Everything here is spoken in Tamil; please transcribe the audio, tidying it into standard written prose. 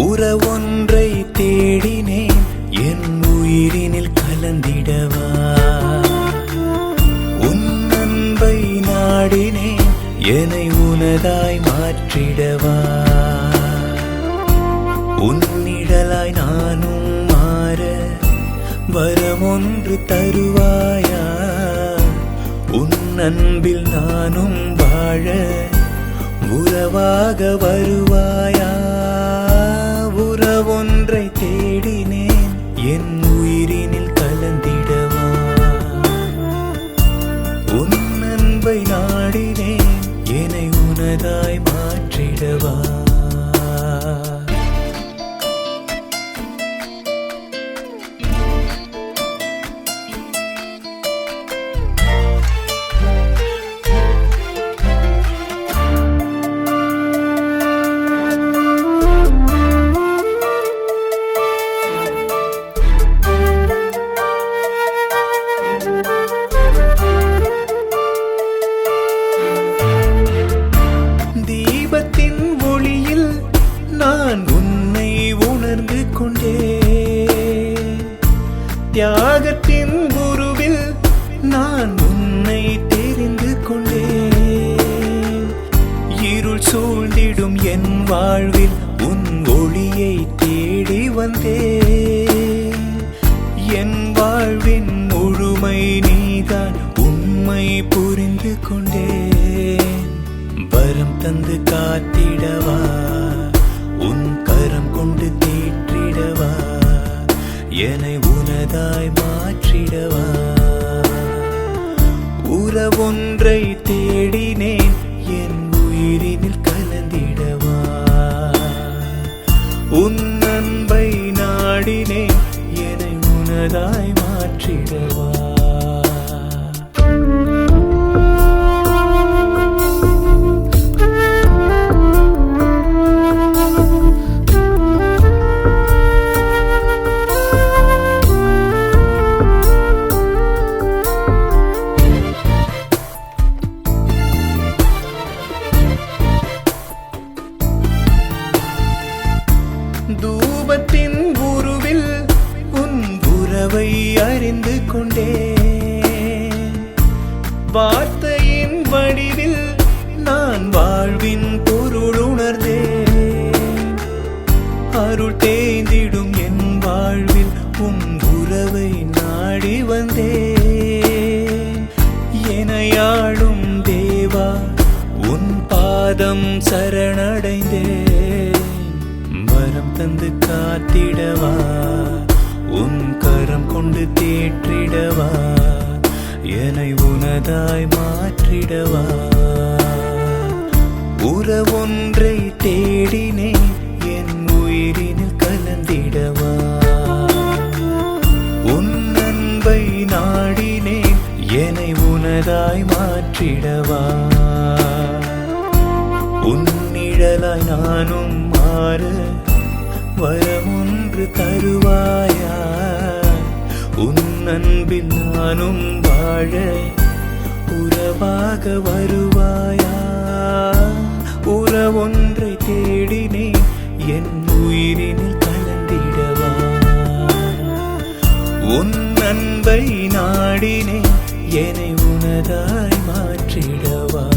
உறவொன்றை தேடினேன் என் உயிரினில் கலந்திடவா. உன் அன்பை நாடினேன் என்னை உனதாய் மாற்றிடவா. உன்னிடலாய் நானும் மாற வரமொன்று தருவாயா. உன் அன்பில் நானும் வாழ உறவாக வருவாயா. உறவொன்றை தேடினேன் என் உயிரினில் கலந்திடவா. உன் அன்பை நாடினேன் என்னை உனதாய் மாற்றிடவா. தீபத்தின் ஒளியில் நான் உன்னை உணர்ந்து கொண்டேன். தியாகத்தின் குருவில் நான் உன்னை தெரிந்து கொண்டேன். இருள் சூழ்ந்திடும் என் வாழ்வில் உன் ஒளியை தேடி வந்தேன். என் வாழ்வின் முழுமை நீதான் உண்மை புரிந்து கொண்டேன். வரம் தந்து காத்திடவா. உன் கரம் கொண்டு தேற்றிடவா. என்னை உனதாய் மாற்றிடவா. உறவொன்றை தேடினேன் என் உயிரினில் கலந்திடவா. உன் அன்பை நாடினேன் என்னை உனதாய் மாற்றிடவா. தூபத்தின் குருவில் உன் உறவை அறிந்து கொண்டேன். வார்த்தையின் வடிவில் நான் வாழ்வின் பொருள் உணர்ந்தேன். அருள் தேய்ந்திடும் என் வாழ்வில் உன் உறவை நாடி வந்தேன். எனையாளும் தேவா உன் பாதம் சரணடைந்தேன். வரம் தந்து காத்திடவா. உன் கரம் கொண்டு தேற்றிடவா. என்னை உனதாய் மாற்றிடவா. உறவொன்றை தேடினேன் என் உயிரினில் கலந்திடவா. உன் அன்பை நாடினேன் என்னை உனதாய் மாற்றிடவா. உன் நிழலாய் நானும் மாற வரமொன்று தருவாயா. உன் அன்பில் நானும் வாழ உறவாக வருவாயா. உறவொன்றை தேடினேன் என் உயிரினில் கலந்திடவா. உன் அன்பை நாடினேன் என்னை உனதாய் மாற்றிடவா.